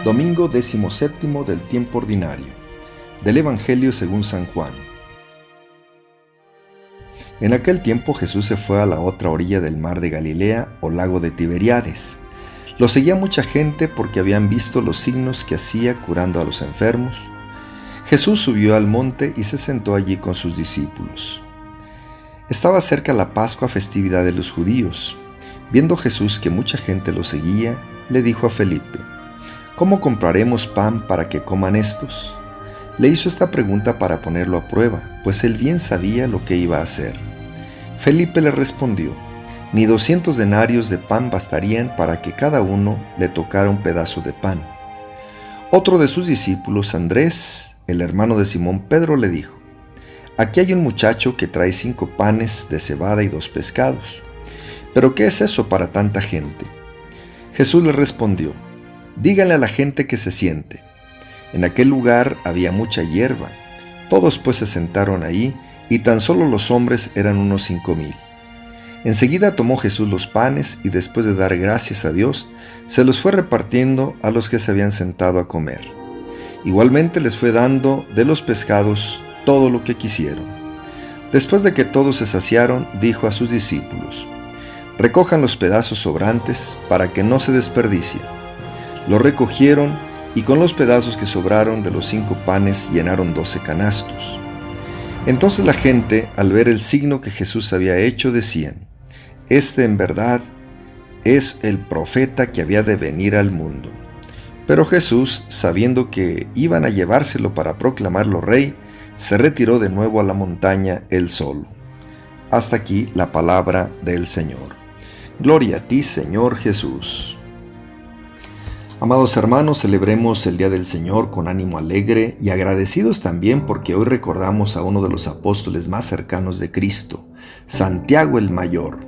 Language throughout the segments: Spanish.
Domingo 17 del tiempo ordinario. Del Evangelio según San Juan. En aquel tiempo Jesús se fue a la otra orilla del mar de Galilea o lago de Tiberíades. Lo seguía mucha gente porque habían visto los signos que hacía curando a los enfermos. Jesús subió al monte y se sentó allí con sus discípulos. Estaba cerca la Pascua, festividad de los judíos. Viendo Jesús que mucha gente lo seguía, le dijo a Felipe: ¿Cómo compraremos pan para que coman estos? Le hizo esta pregunta para ponerlo a prueba, pues él bien sabía lo que iba a hacer. Felipe le respondió: Ni 200 denarios de pan bastarían para que cada uno le tocara un pedazo de pan. Otro de sus discípulos, Andrés, el hermano de Simón Pedro, le dijo: Aquí hay un muchacho que trae 5 panes de cebada y 2 pescados. ¿Pero qué es eso para tanta gente? Jesús le respondió: Díganle a la gente que se siente. En aquel lugar había mucha hierba. Todos pues se sentaron ahí, y tan solo los hombres eran unos 5,000. Enseguida tomó Jesús los panes, y después de dar gracias a Dios, se los fue repartiendo a los que se habían sentado a comer. Igualmente les fue dando de los pescados todo lo que quisieron. Después de que todos se saciaron, dijo a sus discípulos: Recojan los pedazos sobrantes para que no se desperdicien. Lo recogieron, y con los pedazos que sobraron de los 5 panes llenaron 12 canastos. Entonces la gente, al ver el signo que Jesús había hecho, decían: Este en verdad es el profeta que había de venir al mundo. Pero Jesús, sabiendo que iban a llevárselo para proclamarlo rey, se retiró de nuevo a la montaña él solo. Hasta aquí la palabra del Señor. Gloria a ti, Señor Jesús. Amados hermanos, celebremos el Día del Señor con ánimo alegre y agradecidos también porque hoy recordamos a uno de los apóstoles más cercanos de Cristo, Santiago el Mayor,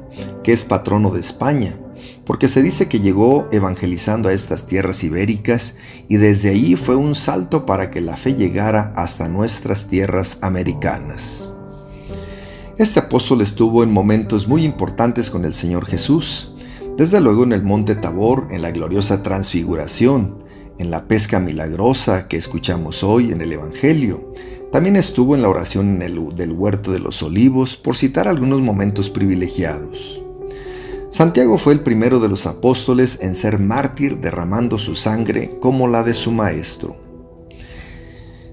que es patrono de España, porque se dice que llegó evangelizando a estas tierras ibéricas y desde allí fue un salto para que la fe llegara hasta nuestras tierras americanas. Este apóstol estuvo en momentos muy importantes con el Señor Jesús, desde luego en el monte Tabor, en la gloriosa transfiguración, en la pesca milagrosa que escuchamos hoy en el Evangelio. También estuvo en la oración del huerto de los olivos, por citar algunos momentos privilegiados. Santiago fue el primero de los apóstoles en ser mártir, derramando su sangre como la de su maestro.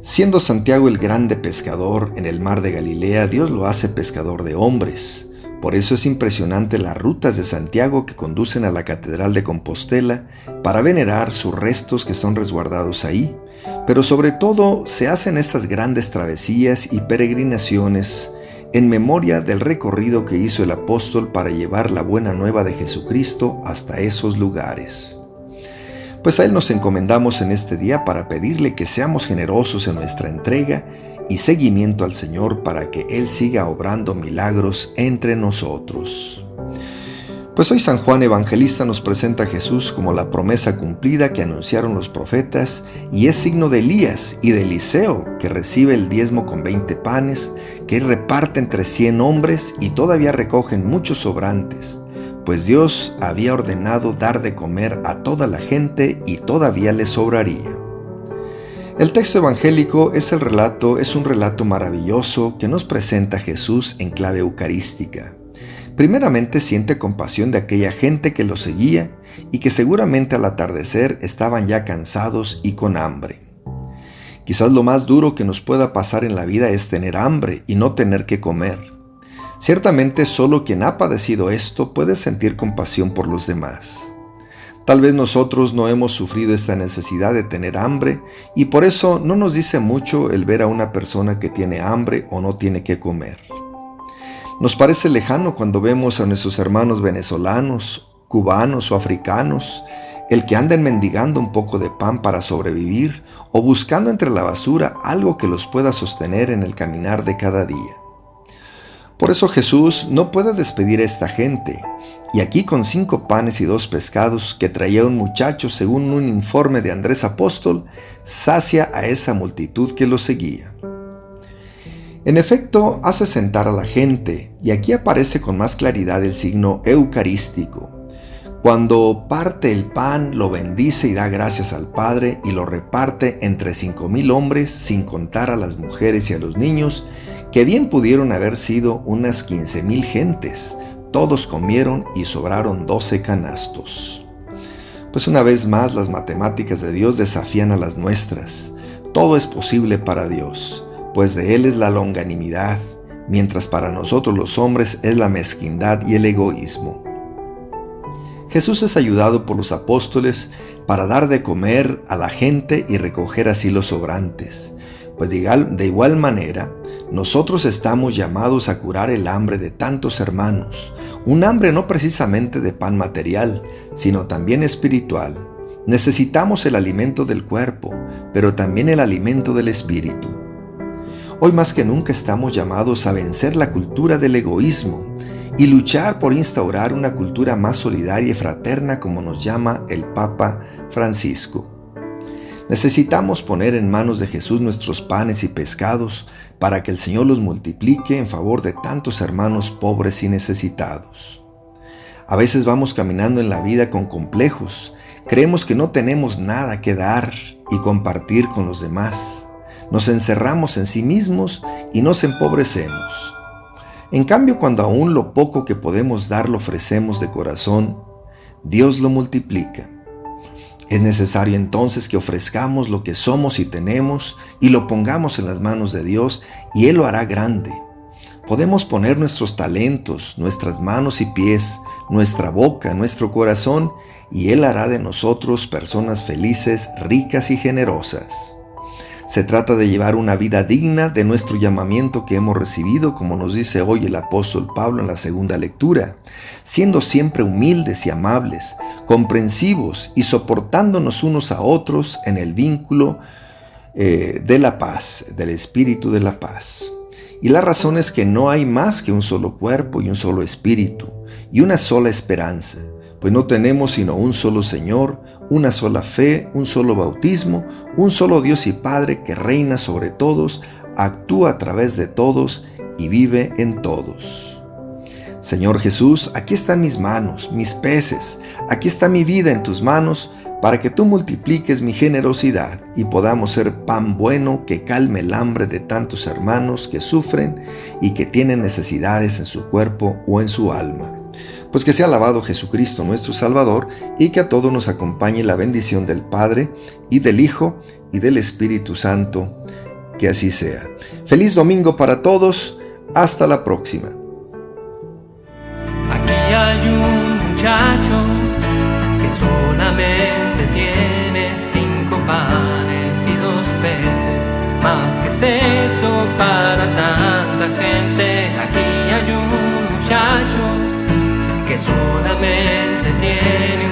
Siendo Santiago el grande pescador en el mar de Galilea, Dios lo hace pescador de hombres. Por eso es impresionante las rutas de Santiago que conducen a la Catedral de Compostela para venerar sus restos que son resguardados ahí. Pero sobre todo se hacen estas grandes travesías y peregrinaciones en memoria del recorrido que hizo el apóstol para llevar la buena nueva de Jesucristo hasta esos lugares. Pues a Él nos encomendamos en este día para pedirle que seamos generosos en nuestra entrega y seguimiento al Señor para que Él siga obrando milagros entre nosotros. Pues hoy San Juan Evangelista nos presenta a Jesús como la promesa cumplida que anunciaron los profetas y es signo de Elías y de Eliseo, que recibe el diezmo con 20 panes, que reparte entre 100 hombres y todavía recogen muchos sobrantes, pues Dios había ordenado dar de comer a toda la gente y todavía les sobraría. El texto evangélico es un relato maravilloso que nos presenta a Jesús en clave eucarística. Primeramente siente compasión de aquella gente que lo seguía y que seguramente al atardecer estaban ya cansados y con hambre. Quizás lo más duro que nos pueda pasar en la vida es tener hambre y no tener que comer. Ciertamente solo quien ha padecido esto puede sentir compasión por los demás. Tal vez nosotros no hemos sufrido esta necesidad de tener hambre y por eso no nos dice mucho el ver a una persona que tiene hambre o no tiene que comer. Nos parece lejano cuando vemos a nuestros hermanos venezolanos, cubanos o africanos, el que anden mendigando un poco de pan para sobrevivir o buscando entre la basura algo que los pueda sostener en el caminar de cada día. Por eso Jesús no puede despedir a esta gente, y aquí con 5 panes y 2 pescados que traía un muchacho, según un informe de Andrés Apóstol, sacia a esa multitud que lo seguía. En efecto, hace sentar a la gente, y aquí aparece con más claridad el signo eucarístico. Cuando parte el pan, lo bendice y da gracias al Padre y lo reparte entre 5,000 hombres, sin contar a las mujeres y a los niños, que bien pudieron haber sido unas 15,000 gentes. Todos comieron y sobraron 12 canastos. Pues una vez más, las matemáticas de Dios desafían a las nuestras. Todo es posible para Dios, pues de Él es la longanimidad, mientras para nosotros los hombres es la mezquindad y el egoísmo. Jesús es ayudado por los apóstoles para dar de comer a la gente y recoger así los sobrantes. Pues de igual manera, nosotros estamos llamados a curar el hambre de tantos hermanos. Un hambre no precisamente de pan material, sino también espiritual. Necesitamos el alimento del cuerpo, pero también el alimento del espíritu. Hoy más que nunca estamos llamados a vencer la cultura del egoísmo y luchar por instaurar una cultura más solidaria y fraterna, como nos llama el Papa Francisco. Necesitamos poner en manos de Jesús nuestros panes y pescados para que el Señor los multiplique en favor de tantos hermanos pobres y necesitados. A veces vamos caminando en la vida con complejos, creemos que no tenemos nada que dar y compartir con los demás. Nos encerramos en sí mismos y nos empobrecemos. En cambio, cuando aún lo poco que podemos dar lo ofrecemos de corazón, Dios lo multiplica. Es necesario entonces que ofrezcamos lo que somos y tenemos y lo pongamos en las manos de Dios, y Él lo hará grande. Podemos poner nuestros talentos, nuestras manos y pies, nuestra boca, nuestro corazón, y Él hará de nosotros personas felices, ricas y generosas. Se trata de llevar una vida digna de nuestro llamamiento que hemos recibido, como nos dice hoy el apóstol Pablo en la segunda lectura, siendo siempre humildes y amables, comprensivos y soportándonos unos a otros en el vínculo de la paz, del espíritu de la paz. Y la razón es que no hay más que un solo cuerpo y un solo espíritu y una sola esperanza, pues no tenemos sino un solo Señor, una sola fe, un solo bautismo, un solo Dios y Padre que reina sobre todos, actúa a través de todos y vive en todos. Señor Jesús, aquí están mis manos, mis peces, aquí está mi vida en tus manos, para que tú multipliques mi generosidad y podamos ser pan bueno que calme el hambre de tantos hermanos que sufren y que tienen necesidades en su cuerpo o en su alma. Pues que sea alabado Jesucristo nuestro Salvador, y que a todos nos acompañe la bendición del Padre y del Hijo y del Espíritu Santo. Que así sea. Feliz domingo para todos. Hasta la próxima. Aquí hay un muchacho que solamente tiene 5 panes y 2 peces. Más que es eso para tanta gente. Aquí hay un muchacho que solamente tiene